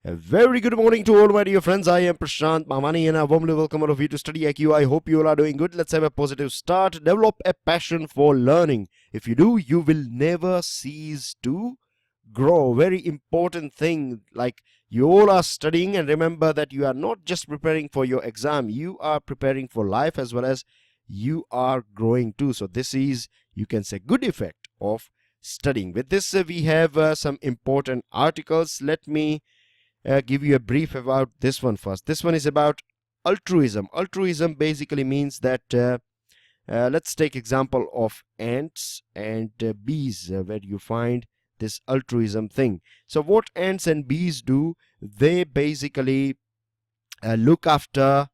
A very good morning to all my dear friends. I am Prashant Mamani and I warmly welcome all of you to StudyIQ. I hope you all are doing good. Let's have a positive start. Develop a passion for learning. If you do, you will never cease to grow. Very important thing. Like, you all are studying, and remember that you are not just preparing for your exam. You are preparing for life as well as you are growing too. So this is, you can say, good effect of studying. With this, we have some important articles. Let me give you a brief about this one first. This one is about altruism. Altruism basically means that let's take example of ants and bees, where you find this altruism thing. So what ants and bees do, they basically look after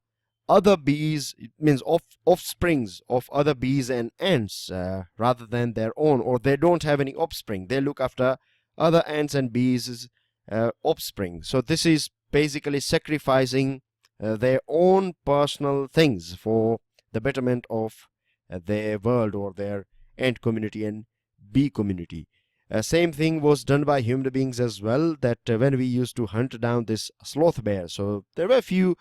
other bees. It means offsprings of other bees and ants rather than their own, or they don't have any offspring. They look after other ants and bees offspring. So this is basically sacrificing their own personal things for the betterment of their world or their ant community and bee community. Same thing was done by human beings as well, that when we used to hunt down this sloth bear. So there were a few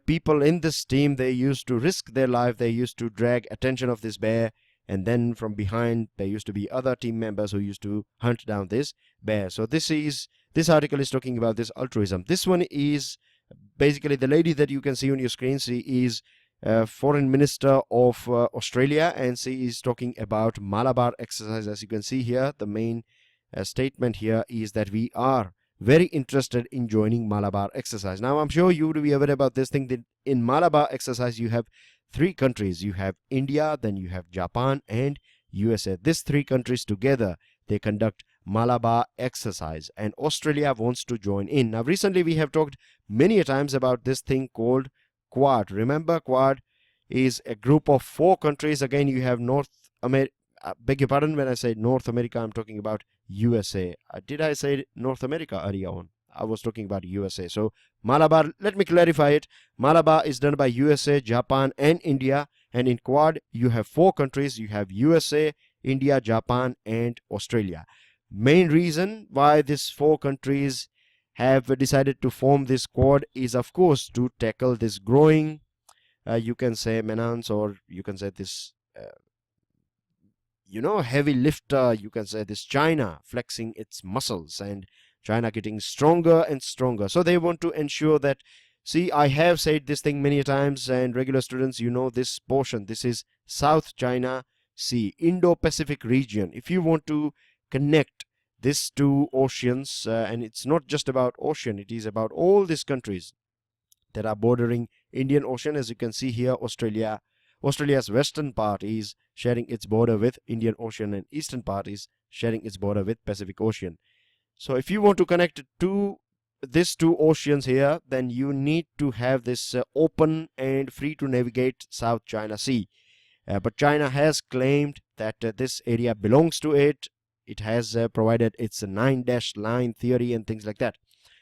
people in this team. They used to risk their life. They used to drag attention of this bear, and then from behind there used to be other team members who used to hunt down this bear. So this article is talking about this altruism. This one is basically the lady that you can see on your screen. She is Foreign Minister of Australia, and she is talking about Malabar exercise. As you can see here, the main statement here is that we are very interested in joining Malabar exercise. Now, I'm sure you would be aware about this thing, that in Malabar exercise you have three countries. You have India, then you have Japan and USA. These three countries together, they conduct Malabar exercise, and Australia wants to join in. Now, recently we have talked many a times about this thing called Quad. Remember, Quad is a group of 4 countries. Again, you have North America. Beg your pardon, when I say North America, I'm talking about USA. Did I say North America earlier on? I was talking about USA. So Malabar, let me clarify it. Malabar is done by USA, Japan and India. And in Quad, you have 4 countries. You have USA, India, Japan and Australia. Main reason why these 4 countries have decided to form this Quad is, of course, to tackle this growing, you can say, menace, or you can say this, heavy lifter. You can say this China flexing its muscles and China getting stronger and stronger. So they want to ensure that, see, I have said this thing many times, and regular students, you know this portion. This is South China Sea, Indo-Pacific region. If you want to connect these 2 oceans, and it's not just about ocean, it is about all these countries that are bordering Indian Ocean. As you can see here, Australia's western part is sharing its border with Indian Ocean, and eastern part is sharing its border with Pacific Ocean. So if you want to connect to these 2 oceans here, then you need to have this open and free to navigate South China Sea. But China has claimed that this area belongs to it. It has provided its 9-line theory and things like that.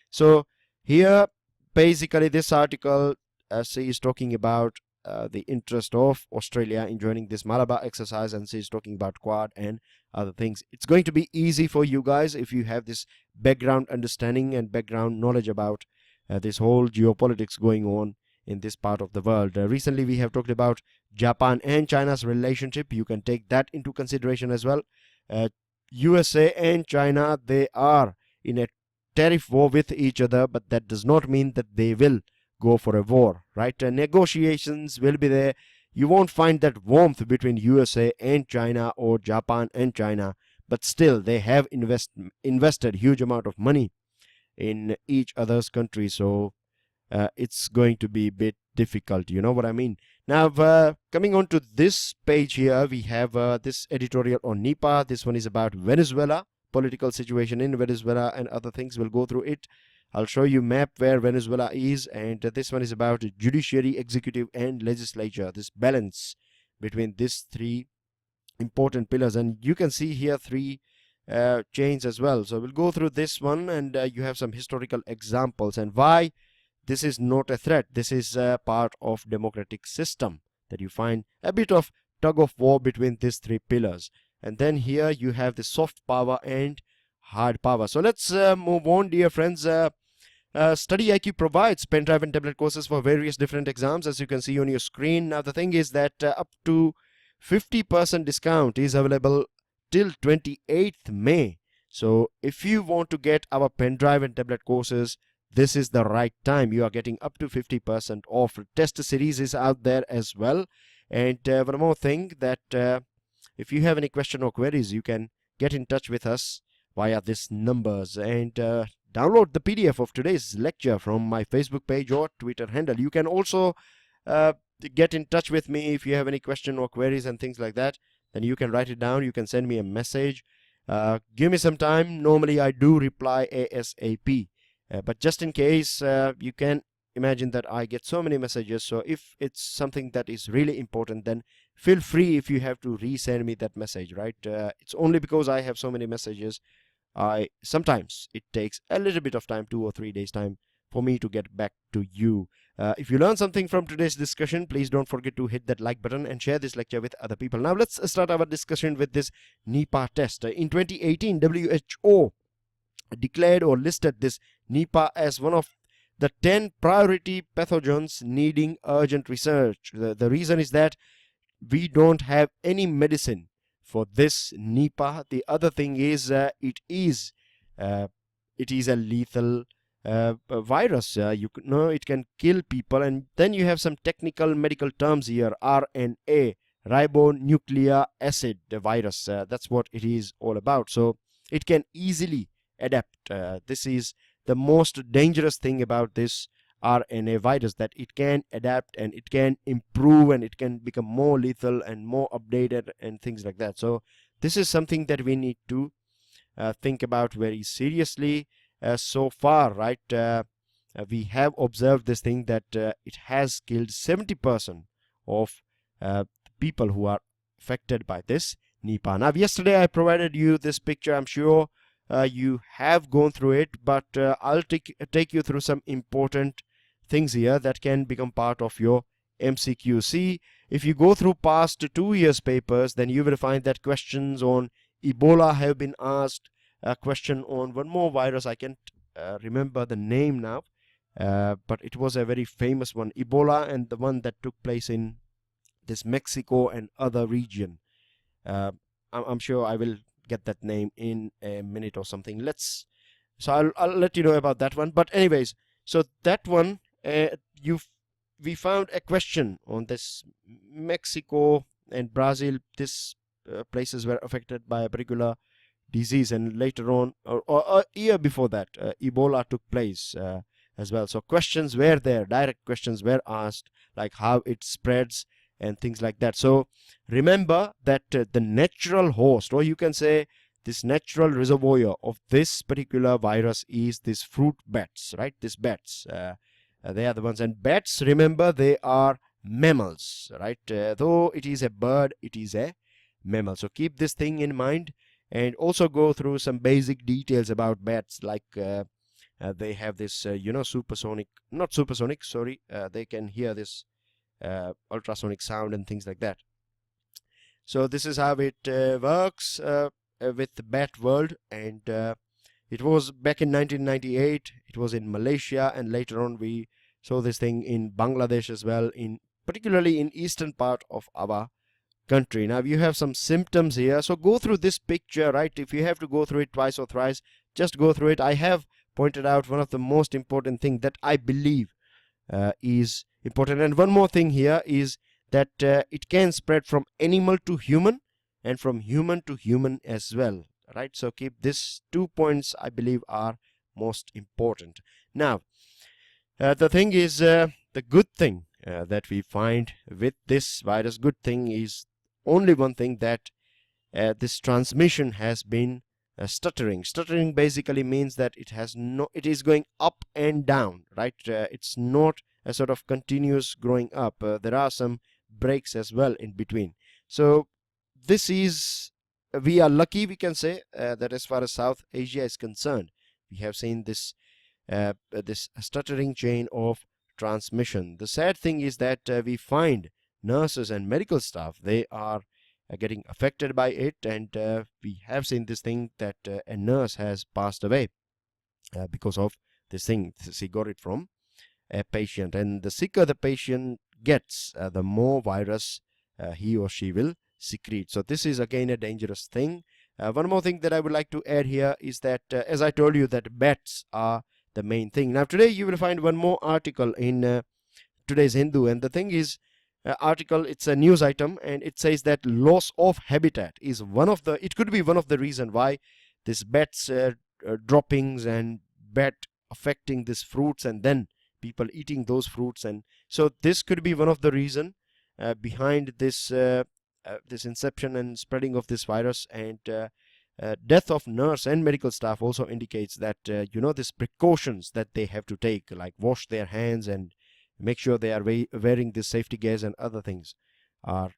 So here, basically, this article she is talking about the interest of Australia in joining this Malabar exercise, and she is talking about Quad and other things. It's going to be easy for you guys if you have this background understanding and background knowledge about this whole geopolitics going on in this part of the world. Recently, we have talked about Japan and China's relationship. You can take that into consideration as well. USA and China, they are in a tariff war with each other, but that does not mean that they will go for a war, right? Negotiations will be there. You won't find that warmth between USA and China or Japan and China, but still they have invested huge amount of money in each other's country. So it's going to be a bit difficult, you know what I mean. Now, coming on to this page here, we have this editorial on NEPA. This one is about Venezuela, political situation in Venezuela and other things. We'll go through it. I'll show you map where Venezuela is, and this one is about judiciary, executive and legislature, this balance between these 3 important pillars. And you can see here 3 chains as well. So we'll go through this one, and you have some historical examples and why this is not a threat. This is a part of democratic system, that you find a bit of tug of war between these 3 pillars. And then here you have the soft power and hard power. So let's move on, dear friends. StudyIQ provides pen drive and tablet courses for various different exams, as you can see on your screen. Now, the thing is that up to 50% discount is available till 28th May. So, if you want to get our pen drive and tablet courses, this is the right time. You are getting up to 50% off. Test series is out there as well. And one more thing, that if you have any question or queries, you can get in touch with us via these numbers, and download the PDF of today's lecture from my Facebook page or Twitter handle. You can also get in touch with me if you have any question or queries and things like that. Then you can write it down. You can send me a message. Give me some time. Normally I do reply ASAP. But just in case, you can imagine that I get so many messages. So if it's something that is really important, then feel free if you have to resend me that message, right? It's only because I have so many messages. Sometimes it takes a little bit of time, 2 or 3 days time, for me to get back to you. If you learned something from today's discussion, please don't forget to hit that like button and share this lecture with other people. Now let's start our discussion with this NEPA test. In 2018, WHO declared or listed this NEPA as one of the 10 priority pathogens needing urgent research. The reason is that we don't have any medicine for this NEPA. The other thing is it is a lethal virus. You know, it can kill people. And then you have some technical medical terms here: RNA, ribonucleic acid virus. That's what it is all about. So it can easily adapt. This is the most dangerous thing about this RNA virus, that it can adapt and it can improve and it can become more lethal and more updated and things like that. So this is something that we need to think about very seriously. So far, right, we have observed this thing, that it has killed 70% of people who are affected by this NEPA. Now, yesterday I provided you this picture. I'm sure you have gone through it, but I'll take you through some important things here that can become part of your MCQ. See, if you go through past 2 years papers, then you will find that questions on Ebola have been asked. A question on one more virus, I can't remember the name now, but it was a very famous one, Ebola, and the one that took place in this Mexico and other region. I'm sure I will get that name in a minute or something. So I'll let you know about that one. But anyways, so that one, we found a question on this Mexico and Brazil. These places were affected by a particular disease, and later on, or a year before that, Ebola took place as well. So questions were there, direct questions were asked, like how it spreads and things like that. So remember that the natural host, or you can say this natural reservoir of this particular virus, is this fruit bats, right? These bats, they are the ones. And bats, remember, they are mammals, right? Though it is a bird, it is a mammal. So keep this thing in mind, and also go through some basic details about bats, like they have this, supersonic, not supersonic, sorry, they can hear this ultrasonic sound and things like that. So this is how it works with the bat world. And it was back in 1998, it was in Malaysia, and later on we saw this thing in Bangladesh as well, particularly in eastern part of our country. Now you have some symptoms here, so go through this picture, right? If you have to go through it twice or thrice, just go through it. I have pointed out one of the most important thing that I believe is important. And one more thing here is that it can spread from animal to human and from human to human as well, right? So keep these 2 points, I believe, are most important. Now the thing is, the good thing that we find with this virus, good thing is only one thing, that this transmission has been stuttering. Stuttering basically means that it is going up and down, right? It's not a sort of continuous growing up. There are some breaks as well in between. So this is, we are lucky, we can say, that as far as South Asia is concerned, we have seen this this stuttering chain of transmission. The sad thing is that we find nurses and medical staff, they are getting affected by it, and we have seen this thing that a nurse has passed away because of this thing. She got it from a patient, and the sicker the patient gets, the more virus he or she will secrete. So this is again a dangerous thing. One more thing that I would like to add here is that as I told you, that bats are the main thing. Now today you will find one more article in today's Hindu, and the thing is, article, it's a news item, and it says that loss of habitat is it could be one of the reason why this bats droppings and bat affecting these fruits, and then people eating those fruits. And so this could be one of the reason behind this this inception and spreading of this virus. And death of nurse and medical staff also indicates that this precautions that they have to take, like wash their hands and make sure they are wearing this safety gears and other things, are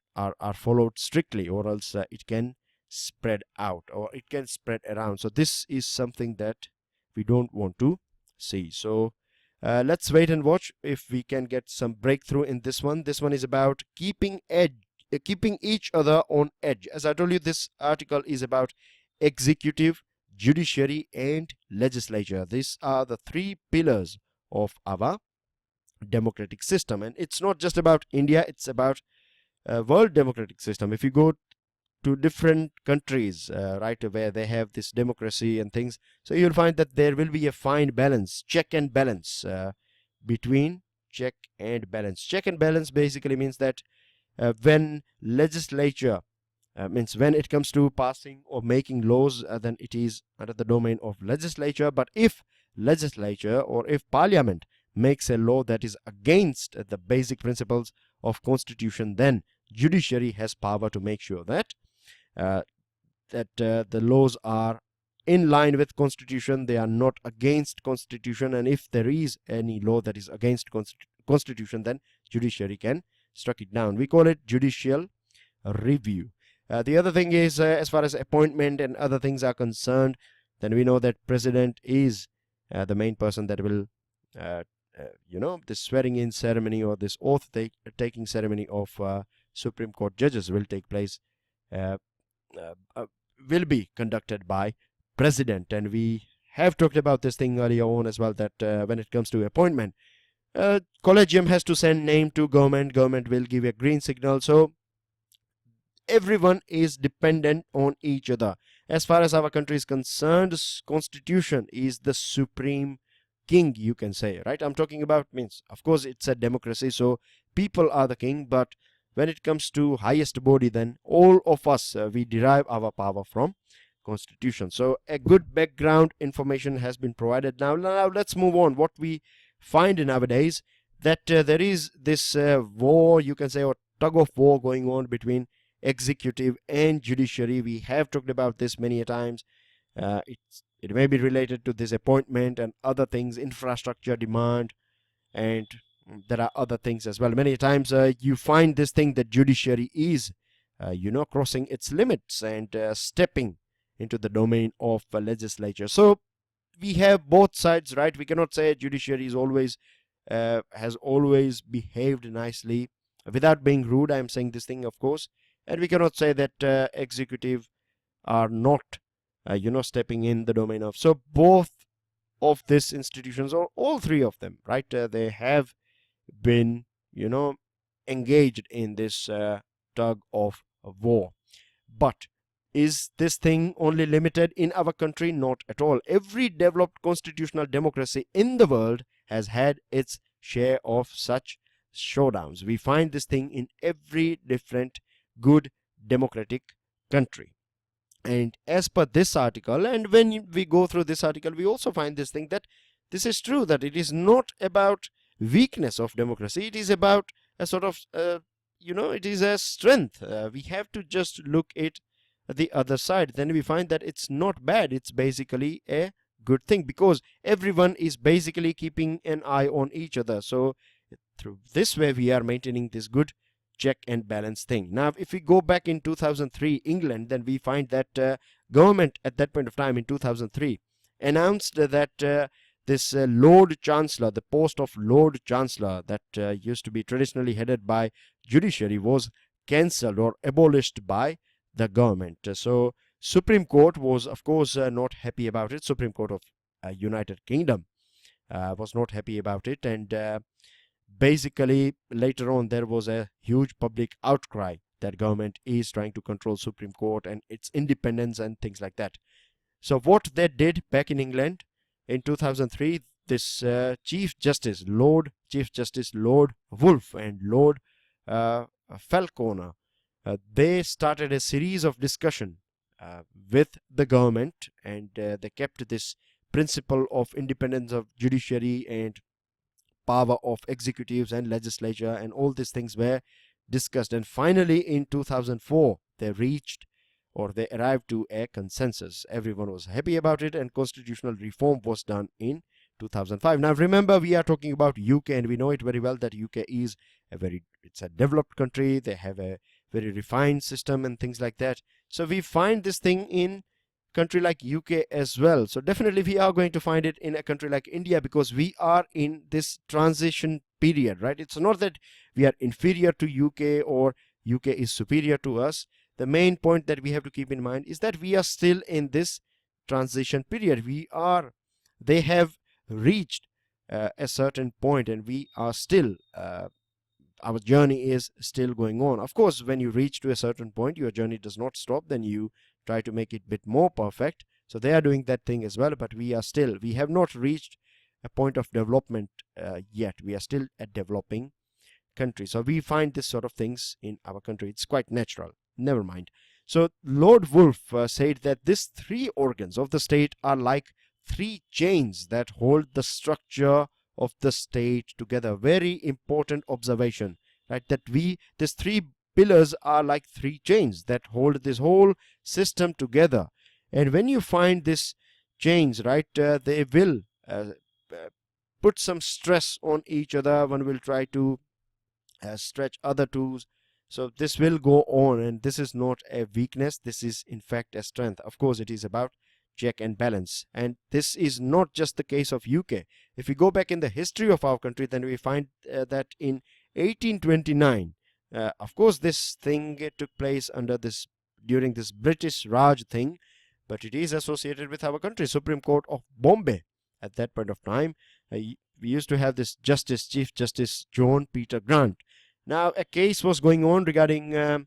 followed strictly, or else it can spread out, or it can spread around. So this is something that we don't want to see. So let's wait and watch if we can get some breakthrough in this one. This one is about keeping each other on edge. As I told you, this article is about executive, judiciary, and legislature. These are the three pillars of our democratic system, and it's not just about India, it's about world democratic system. If you go to different countries, right, where they have this democracy and things, so you'll find that there will be a fine balance, check and balance between check and balance. Check and balance basically means that when legislature means when it comes to passing or making laws, then it is under the domain of legislature. But if legislature or if parliament makes a law that is against the basic principles of constitution, then judiciary has power to make sure that the laws are in line with constitution, they are not against constitution. And if there is any law that is against constitution, then judiciary can strike it down. We call it judicial review. The other thing is, as far as appointment and other things are concerned, then we know that president is the main person that will this swearing in ceremony or this oath taking ceremony of Supreme Court judges will take place, will be conducted by president. And we have talked about this thing earlier on as well, that when it comes to appointment, collegium has to send name to government will give a green signal. So everyone is dependent on each other. As far as our country is concerned, constitution is the supreme king, you can say, right? I'm talking about, means of course it's a democracy, so people are the king, but when it comes to highest body, then all of us we derive our power from constitution. So a good background information has been provided. Now let's move on. What we find nowadays, that there is this war, you can say, or tug of war going on between executive and judiciary. We have talked about this many a times. It may be related to this appointment and other things, infrastructure demand, and there are other things as well. Many times you find this thing that judiciary is crossing its limits and stepping into the domain of legislature. So we have both sides, right? We cannot say judiciary is always has always behaved nicely. Without being rude, I am saying this thing, of course. And we cannot say that executive are not stepping in the domain of. So both of these institutions, or all three of them, right, they have been engaged in this tug of war. But is this thing only limited in our country? Not at all. Every developed constitutional democracy in the world has had its share of such showdowns. We find this thing in every different good democratic country. And as per this article, and when we go through this article, we also find this thing, that this is true, that it is not about weakness of democracy. It is about a sort of it is a strength. We have to just look at the other side, then we find that it's not bad. It's basically a good thing, because everyone is basically keeping an eye on each other. So through this way we are maintaining this good check and balance thing. Now if we go back in 2003 England, then we find that government at that point of time in 2003 announced that this Lord Chancellor, the post of Lord Chancellor that used to be traditionally headed by judiciary, was cancelled or abolished by the government. So Supreme Court was of course not happy about it. Supreme Court of United Kingdom was not happy about it, and basically later on there was a huge public outcry that government is trying to control Supreme Court and its independence and things like that. So what they did back in England in 2003, this Chief Justice Lord Wolfe and Lord Falconer, they started a series of discussion with the government, and they kept this principle of independence of judiciary and power of executives and legislature, and all these things were discussed, and finally in 2004 they arrived to a consensus. Everyone was happy about it, and constitutional reform was done in 2005. Now remember, we are talking about UK, and we know it very well that UK is it's a developed country. They have a very refined system and things like that. So we find this thing in country like UK as well. So definitely we are going to find it in a country like India, because we are in this transition period, right? It's not that we are inferior to UK or UK is superior to us. The main point that we have to keep in mind is that we are still in this transition period. They have reached a certain point, and we are still our journey is still going on. Of course, when you reach to a certain point, your journey does not stop. Then you try to make it a bit more perfect. So they are doing that thing as well, but we have not reached a point of development yet. We are still a developing country. So we find this sort of things in our country. It's quite natural. Never mind. So Lord Wolfe said that these three organs of the state are like three chains that hold the structure of the state together. Very important observation, right? That these three pillars are like three chains that hold this whole system together. And when you find these chains, right, they will put some stress on each other. One will try to stretch other two. So this will go on, and this is not a weakness. This is in fact a strength. Of course, it is about check and balance, and this is not just the case of UK. If we go back in the history of our country, then we find that in 1829, of course this thing took place during this British Raj thing, but it is associated with our country. Supreme Court of Bombay at that point of time, we used to have this Chief Justice John Peter Grant. Now a case was going on regarding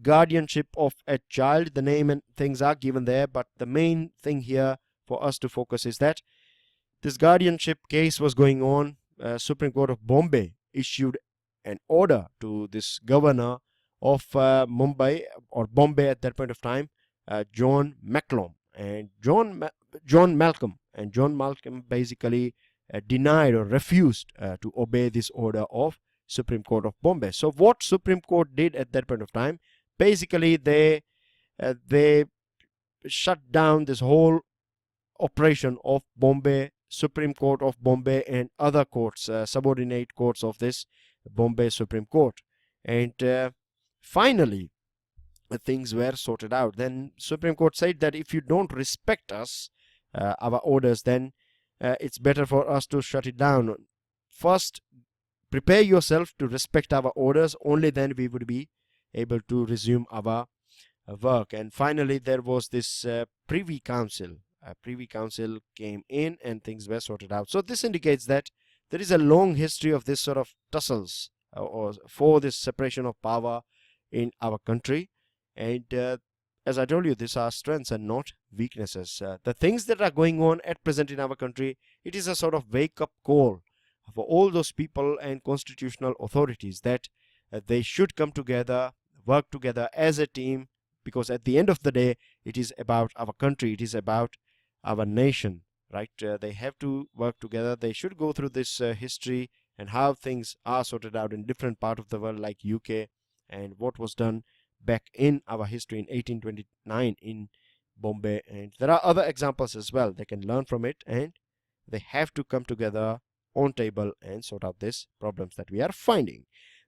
guardianship of a child. The name and things are given there, but the main thing here for us to focus is that this guardianship case was going on. Supreme Court of Bombay issued an order to this governor of Bombay at that point of time, John Malcolm, and John Malcolm basically denied or refused to obey this order of Supreme Court of Bombay. So what Supreme Court did at that point of time, basically they shut down this whole operation of Bombay, Supreme Court of Bombay, and other courts, subordinate courts of this Bombay Supreme Court. And finally things were sorted out. Then Supreme Court said that if you don't respect us, our orders, then it's better for us to shut it down. First, prepare yourself to respect our orders. Only then we would be able to resume our work. And finally there was this Privy Council. Privy Council came in and things were sorted out. So this indicates that there is a long history of this sort of tussles or for this separation of power in our country. And as I told you, these are strengths and not weaknesses. The things that are going on at present in our country, it is a sort of wake-up call for all those people and constitutional authorities that they should come together, work together as a team, because at the end of the day, it is about our country, it is about our nation, right? They have to work together. They should go through this history and how things are sorted out in different parts of the world like UK, and what was done back in our history in 1829 in Bombay. And there are other examples as well. They can learn from it, and they have to come together on table and sort out these problems that we are finding.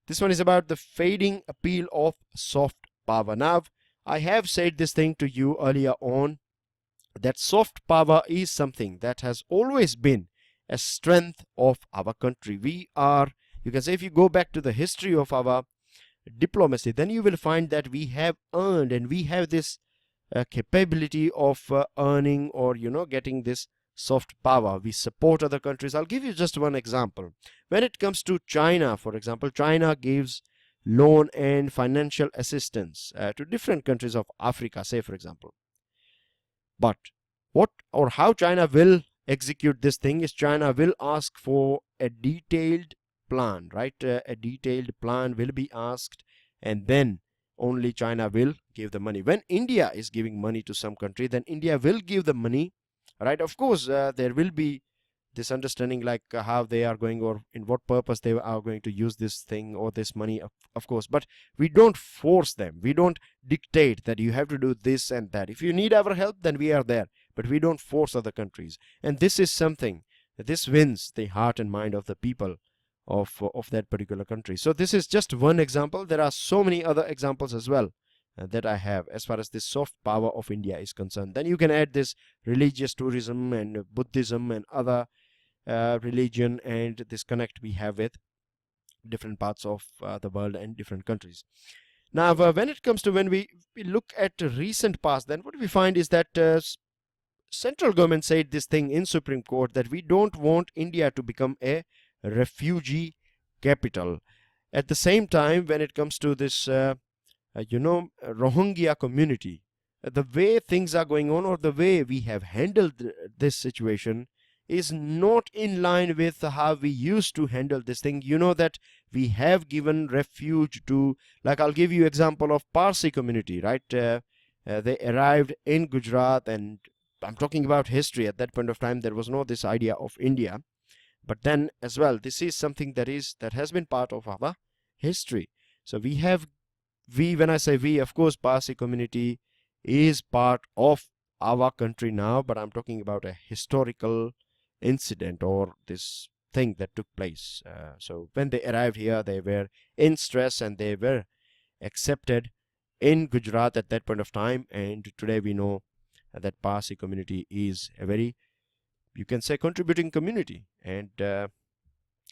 This one is about the fading appeal of soft power. Now, I have said this thing to you earlier on, that soft power is something that has always been a strength of our country. You can say, if you go back to the history of our diplomacy, then you will find that we have earned, and we have this capability of earning or getting this soft power. We support other countries. I'll give you just one example. When it comes to China, for example, China gives loan and financial assistance to different countries of Africa, say for example. But what or how China will execute this thing is China will ask for a detailed plan, right? A detailed plan will be asked, and then only China will give the money. When India is giving money to some country, then India will give the money, right? Of course, there will be this understanding like how they are going or in what purpose they are going to use this thing or this money, of course. But we don't force them. We don't dictate that you have to do this and that. If you need our help, then we are there. But we don't force other countries. And this is something, this wins the heart and mind of the people of that particular country. So this is just one example. There are so many other examples as well that I have as far as this soft power of India is concerned. Then you can add this religious tourism and Buddhism and other religion and this connect we have with different parts of the world and different countries. Now, when it comes to when we look at recent past, then what we find is that central government said this thing in Supreme Court that we don't want India to become a refugee capital. At the same time, when it comes to this, Rohingya community, the way things are going on or the way we have handled this situation is not in line with how we used to handle this thing. You know that we have given refuge to, like I'll give you example of Parsi community, right? They arrived in Gujarat, and I'm talking about history. At that point of time, there was no this idea of India. But then as well, this is something that has been part of our history. So when I say we, of course, Parsi community is part of our country now, but I'm talking about a historical incident or this thing that took place. So when they arrived here, they were in stress and they were accepted in Gujarat at that point of time. And today we know that Parsi community is a very, you can say, contributing community. And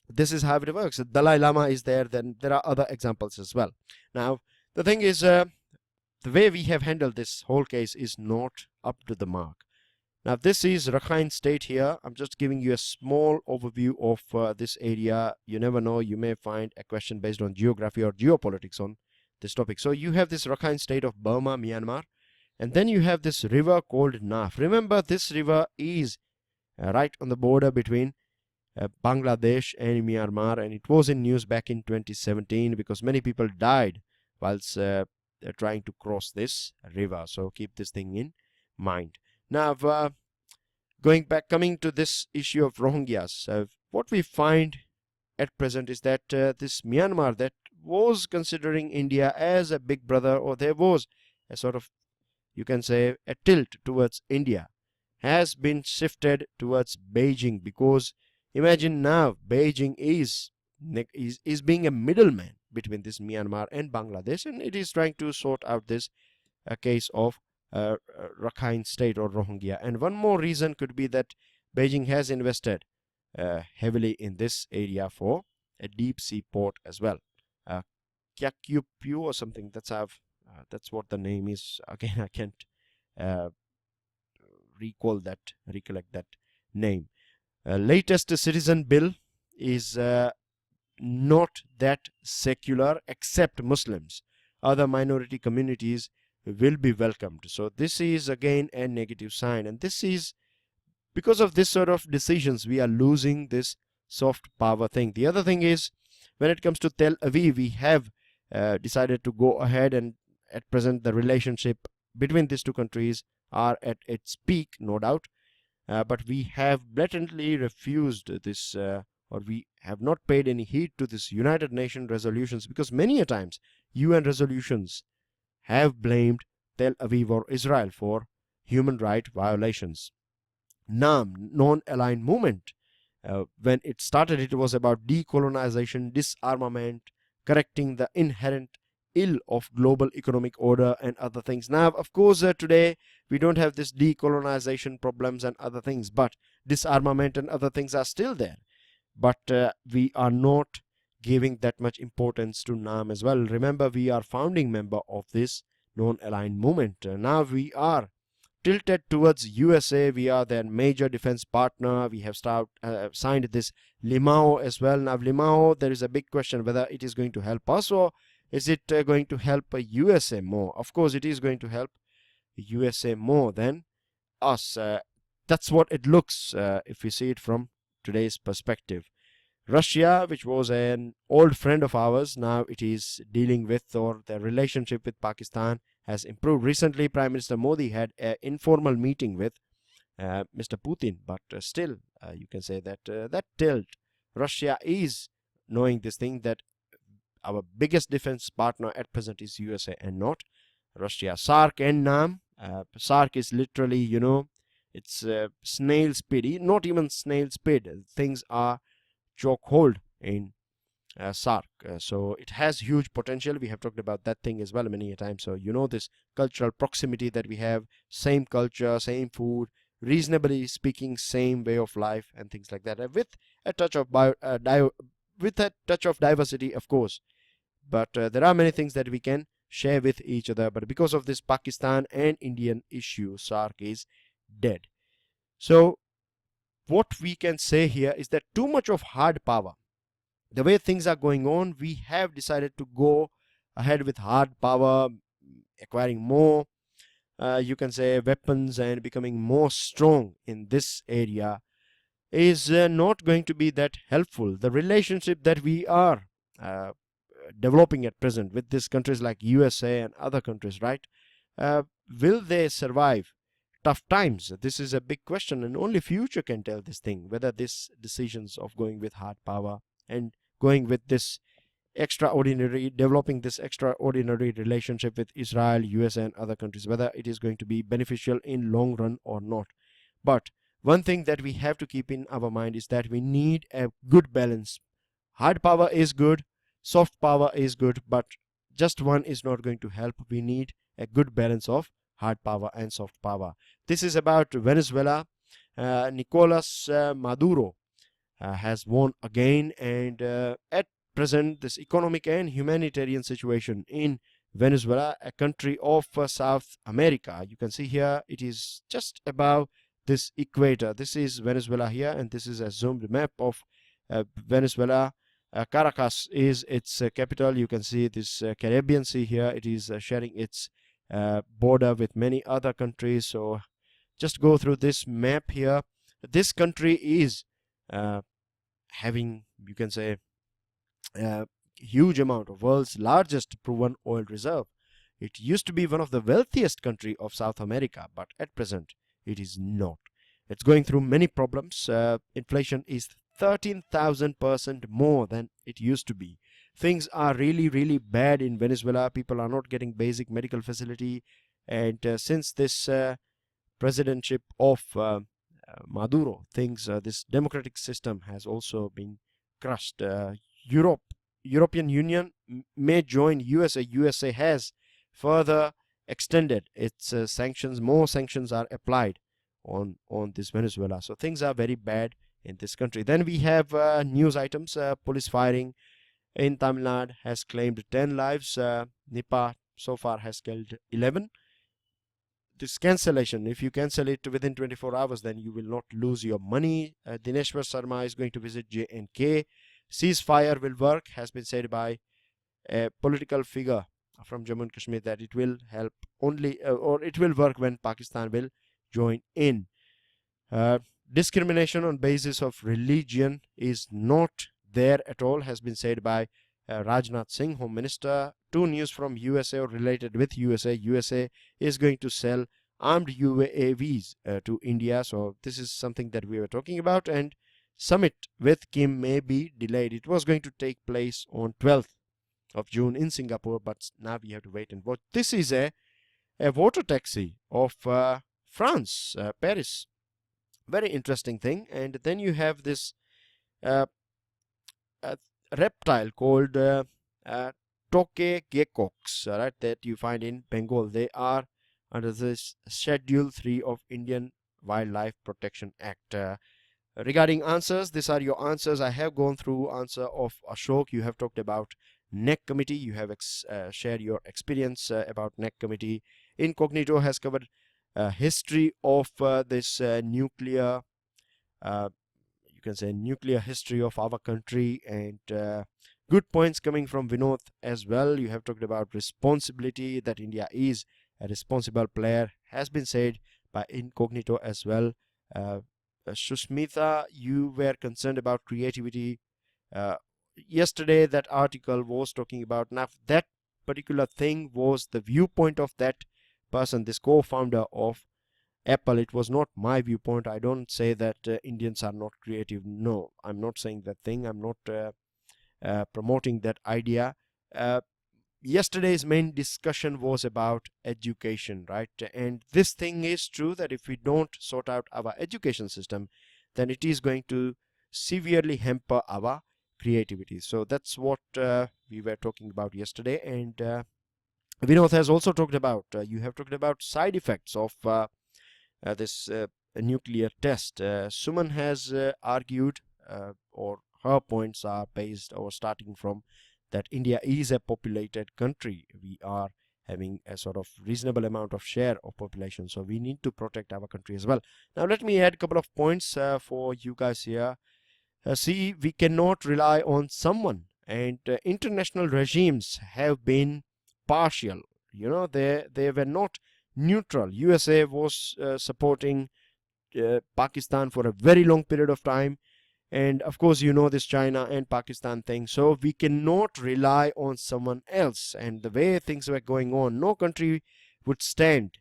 this is how it works. Dalai Lama is there. Then there are other examples as well. Now, the thing is, the way we have handled this whole case is not up to the mark. Now, this is Rakhine State here. I'm just giving you a small overview of this area. You never know, you may find a question based on geography or geopolitics on this topic. So you have this Rakhine State of Burma, Myanmar, and then you have this river called Naf. Remember, this river is right on the border between Bangladesh and Myanmar, and it was in news back in 2017 because many people died whilst trying to cross this river. So keep this thing in mind. Now, coming to this issue of Rohingyas, what we find at present is that this Myanmar that was considering India as a big brother, or there was a sort of, you can say, a tilt towards India, has been shifted towards Beijing, because imagine now Beijing is being a middleman between this Myanmar and Bangladesh, and it is trying to sort out this case of Rakhine State or Rohingya. And one more reason could be that Beijing has invested heavily in this area for a deep sea port as well. Kyakyupyu or something. That's what the name is. Again, I can't recollect that name. Latest citizen bill is not that secular, except Muslims. Other minority communities will be welcomed. So this is again a negative sign, and this is because of this sort of decisions we are losing this soft power thing. The other thing is, when it comes to Tel Aviv, we have decided to go ahead, and at present the relationship between these two countries are at its peak, no doubt, but we have blatantly refused this or we have not paid any heed to this United Nations resolutions, because many a times UN resolutions have blamed Tel Aviv or Israel for human rights violations. NAM, non-aligned movement, when it started, it was about decolonization, disarmament, correcting the inherent ill of global economic order and other things. Now, of course, today we don't have this decolonization problems and other things, but disarmament and other things are still there. But we are not giving that much importance to NAM as well. Remember, we are founding member of this non-aligned movement. Now we are tilted towards USA. We are their major defense partner. We have signed this Limao as well. Now Limao, there is a big question whether it is going to help us or is it going to help USA more. Of course it is going to help USA more than us. That's what it looks if we see it from today's perspective. Russia, which was an old friend of ours, now it is dealing with, or their relationship with Pakistan has improved. Recently, Prime Minister Modi had an informal meeting with Mr. Putin, but still, you can say that that tilt, Russia is knowing this thing that our biggest defense partner at present is USA and not Russia. SARC and NAM. SARC is literally, you know, it's snail speed, not even snail speed. Things are chokehold in SARC. So it has huge potential. We have talked about that thing as well many a time. So you know, this cultural proximity that we have, same culture, same food, reasonably speaking, same way of life and things like that, with a touch of diversity, of course. But there are many things that we can share with each other. But because of this Pakistan and Indian issue, SARC is dead. So what we can say here is that too much of hard power, the way things are going on, we have decided to go ahead with hard power, acquiring more, you can say, weapons and becoming more strong in this area is not going to be that helpful. The relationship that we are developing at present with these countries like USA and other countries, right? Will they survive tough times? This is a big question, and only future can tell this thing, whether these decisions of going with hard power and going with this developing this extraordinary relationship with Israel, USA and other countries, whether it is going to be beneficial in long run or not. But one thing that we have to keep in our mind is that we need a good balance. Hard power is good, soft power is good, but just one is not going to help. We need a good balance of hard power and soft power. This is about Venezuela. Nicolas Maduro has won again, and at present this economic and humanitarian situation in Venezuela, a country of South America, you can see here it is just above this equator. This is Venezuela here, and this is a zoomed map of Venezuela. Caracas is its capital. You can see this Caribbean Sea here. It is sharing its border with many other countries. So just go through this map here. This country is having, you can say, huge amount of world's largest proven oil reserve. It used to be one of the wealthiest country of South America, but at present it is not. It's going through many problems. Inflation is 13,000% more than it used to be. Things are really bad in Venezuela. People are not getting basic medical facility, and since this presidentship of Maduro, this democratic system has also been crushed. European Union may join USA. USA has further extended its sanctions. More sanctions are applied on this Venezuela. So things are very bad in this country. Then we have news items. Police firing in Tamil Nadu has claimed 10 lives. Nipah so far has killed 11. This cancellation, if you cancel it within 24 hours, then you will not lose your money. Dineshwar Sharma is going to visit J&K. Ceasefire will work, has been said by a political figure from Jammu and Kashmir, that it will help only, or it will work when Pakistan will join in. Discrimination on basis of religion is not there at all, has been said by Rajnath Singh, Home Minister. Two news from USA or related with USA. USA is going to sell armed UAVs to India. So this is something that we were talking about, and summit with Kim may be delayed. It was going to take place on 12th of June in Singapore, but now we have to wait and watch. This is a water taxi of France, Paris. Very interesting thing. And then you have this reptile called Toke geckos, right, that you find in Bengal. They are under this Schedule 3 of Indian Wildlife Protection Act. Regarding answers, these are your answers. I have gone through answer of Ashok. You have talked about NEC committee. You have shared your experience about NEC committee. Incognito has covered history of this nuclear, you can say nuclear history of our country, and good points coming from Vinod as well. You have talked about responsibility, that India is a responsible player, has been said by Incognito as well. Sushmita, you were concerned about creativity. Yesterday that article was talking about, now that particular thing was the viewpoint of that person, this co-founder of Apple. It was not my viewpoint. I don't say that Indians are not creative. No, I'm not saying that thing. I'm not promoting that idea. Yesterday's main discussion was about education, right? And this thing is true, that if we don't sort out our education system, then it is going to severely hamper our creativity. So that's what we were talking about yesterday. And Vinod has also talked about, you have talked about side effects of this nuclear test. Suman has argued, or her points are based or starting from that India is a populated country. We are having a sort of reasonable amount of share of population, so we need to protect our country as well. Now let me add a couple of points for you guys here. See, we cannot rely on someone, and international regimes have been partial. You know, they were not neutral. USA was supporting Pakistan for a very long period of time, and of course you know this China and Pakistan thing. So we cannot rely on someone else, and the way things were going on, no country would stand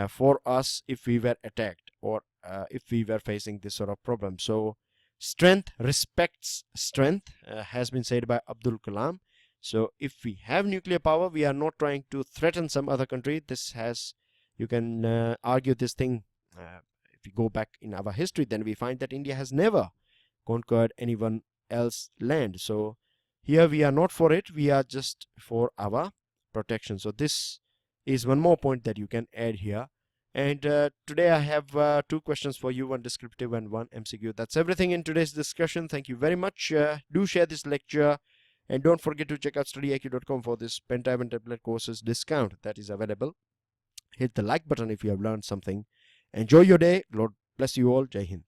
for us if we were attacked, or if we were facing this sort of problem. So strength respects strength, has been said by Abdul Kalam. So if we have nuclear power, we are not trying to threaten some other country. This has, you can argue this thing, if we go back in our history, then we find that India has never conquered anyone else's land. So here we are not for it, we are just for our protection. So this is one more point that you can add here. And today I have 2 questions for you, one descriptive and one MCQ. That's everything in today's discussion. Thank you very much. Do share this lecture, and don't forget to check out StudyIQ.com for this pen time and tablet courses discount that is available. Hit the like button if you have learned something. Enjoy your day. Lord bless you all. Jai Hind.